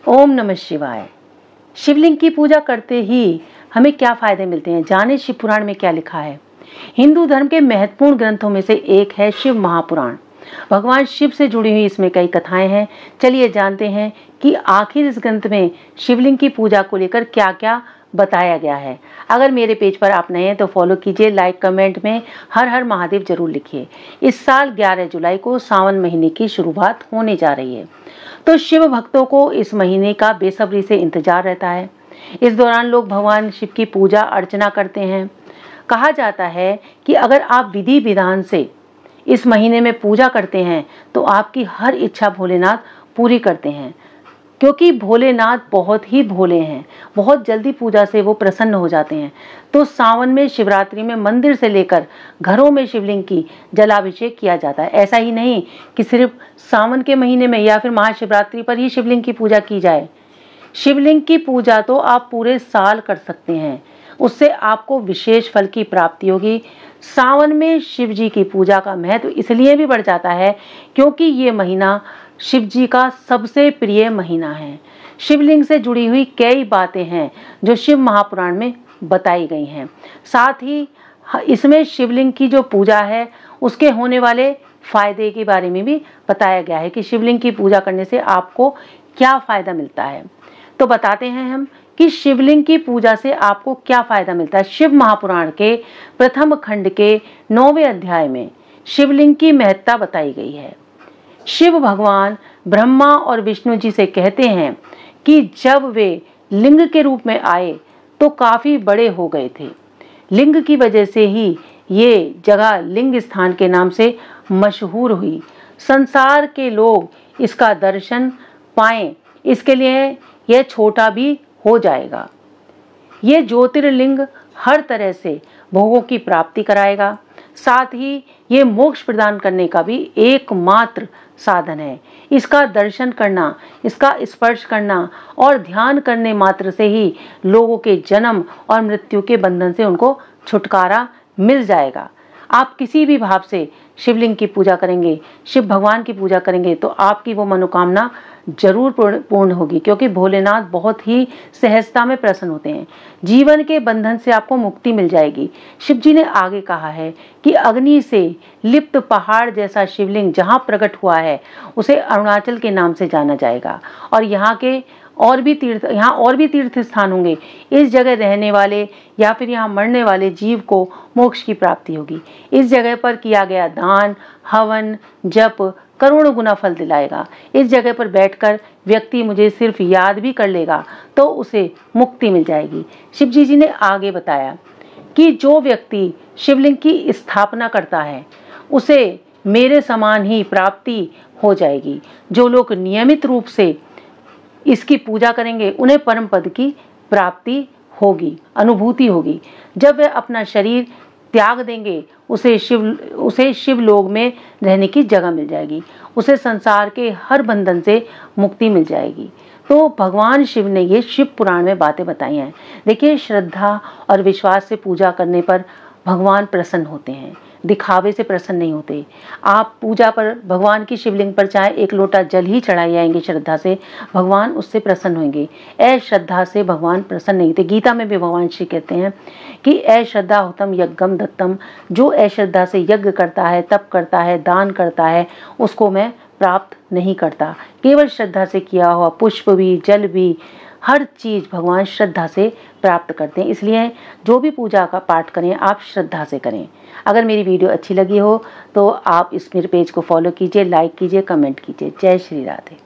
ओम नमः शिवाय। शिवलिंग की पूजा करते ही हमें क्या फायदे मिलते हैं, जाने शिव पुराण में क्या लिखा है। हिंदू धर्म के महत्वपूर्ण ग्रंथों में से एक है शिव महापुराण। भगवान शिव से जुड़ी हुई इसमें कई कथाएं हैं। चलिए जानते हैं कि आखिर इस ग्रंथ में शिवलिंग की पूजा को लेकर क्या क्या बताया गया है। अगर मेरे पेज पर आप नए हैं तो फॉलो कीजिए, लाइक कमेंट में हर हर महादेव जरूर लिखिए। इस साल 11 जुलाई को सावन महीने की शुरुआत होने जा रही है, तो शिव भक्तों को इस महीने का बेसब्री से इंतजार रहता है। इस दौरान लोग भगवान शिव की पूजा अर्चना करते हैं। कहा जाता है कि अगर आप विधि विधान से इस महीने में पूजा करते हैं तो आपकी हर इच्छा भोलेनाथ पूरी करते हैं, क्योंकि भोलेनाथ बहुत ही भोले हैं। बहुत जल्दी पूजा से वो प्रसन्न हो जाते हैं। तो सावन में शिवरात्रि में मंदिर से लेकर घरों में शिवलिंग की जलाभिषेक किया जाता है। ऐसा ही नहीं कि सिर्फ सावन के महीने में या फिर महाशिवरात्रि पर ही शिवलिंग की पूजा की जाए। शिवलिंग की पूजा तो आप पूरे साल कर सकते हैं, उससे आपको विशेष फल की प्राप्ति होगी। सावन में शिव जी की पूजा का महत्व इसलिए भी बढ़ जाता है क्योंकि ये महीना शिव जी का सबसे प्रिय महीना है। शिवलिंग से जुड़ी हुई कई बातें हैं जो शिव महापुराण में बताई गई हैं। साथ ही इसमें शिवलिंग की जो पूजा है उसके होने वाले फायदे के बारे में भी बताया गया है कि शिवलिंग की पूजा करने से आपको क्या फायदा मिलता है। तो बताते हैं हम कि शिवलिंग की पूजा से आपको क्या फायदा मिलता है। शिव महापुराण के प्रथम खंड के 9वें अध्याय में शिवलिंग की महत्ता बताई गई है। शिव भगवान ब्रह्मा और विष्णु जी से कहते हैं कि जब वे लिंग के रूप में आए तो काफी बड़े हो गए थे। लिंग की वजह से ही ये जगह लिंग स्थान के नाम से मशहूर हुई। संसार के लोग इसका दर्शन पाएं, इसके लिए यह छोटा भी हो जाएगा। ये ज्योतिर्लिंग हर तरह से भोगों की प्राप्ति कराएगा। साथ ही ये मोक्ष प्रदान करने का भी एकमात्र साधन है। इसका दर्शन करना, इसका स्पर्श करना और ध्यान करने मात्र से ही लोगों के जन्म और मृत्यु के बंधन से उनको छुटकारा मिल जाएगा। आप किसी भी भाव से शिवलिंग की पूजा करेंगे, शिव भगवान की पूजा करेंगे तो आपकी वो मनोकामना जरूर पूर्ण होगी, क्योंकि भोलेनाथ बहुत ही सहजता में प्रसन्न होते हैं। जीवन के बंधन से आपको मुक्ति मिल जाएगी। शिव जी ने आगे कहा है कि अग्नि से लिप्त पहाड़ जैसा शिवलिंग जहाँ प्रकट हुआ है उसे अरुणाचल के नाम से जाना जाएगा। और यहाँ और भी तीर्थ स्थान होंगे। इस जगह रहने वाले या फिर यहाँ मरने वाले जीव को मोक्ष की प्राप्ति होगी। इस जगह पर किया गया दान, हवन, जप करोड़ों गुना फल दिलाएगा। इस जगह पर बैठकर व्यक्ति मुझे सिर्फ याद भी कर लेगा तो उसे मुक्ति मिल जाएगी। शिव जी ने आगे बताया कि जो व्यक्ति शिवलिंग की स्थापना करता है उसे मेरे समान ही प्राप्ति हो जाएगी। जो लोग नियमित रूप से इसकी पूजा करेंगे उन्हें परम पद की प्राप्ति होगी, अनुभूति होगी। जब वे अपना शरीर त्याग देंगे उसे शिव लोक में रहने की जगह मिल जाएगी। उसे संसार के हर बंधन से मुक्ति मिल जाएगी। तो भगवान शिव ने ये शिव पुराण में बातें बताई हैं। देखिए, श्रद्धा और विश्वास से पूजा करने पर भगवान प्रसन्न होते हैं, दिखावे से प्रसन्न नहीं होते। आप पूजा पर भगवान की शिवलिंग पर चाहे एक लोटा जल ही चढ़ाई आएंगे श्रद्धा से, भगवान उससे प्रसन्न होंगे। अश्रद्धा से भगवान प्रसन्न नहीं होते। गीता में भी भगवान श्री कहते हैं कि अश्रद्धा हुतम यज्ञम दत्तम, जो अश्रद्धा से यज्ञ करता है, तप करता है, दान करता है, उसको मैं प्राप्त नहीं करता। केवल श्रद्धा से किया हुआ पुष्प भी, जल भी, हर चीज़ भगवान श्रद्धा से प्राप्त करते हैं। इसलिए जो भी पूजा का पाठ करें आप श्रद्धा से करें। अगर मेरी वीडियो अच्छी लगी हो तो आप इस मेरे पेज को फॉलो कीजिए, लाइक कीजिए, कमेंट कीजिए। जय श्री राधे।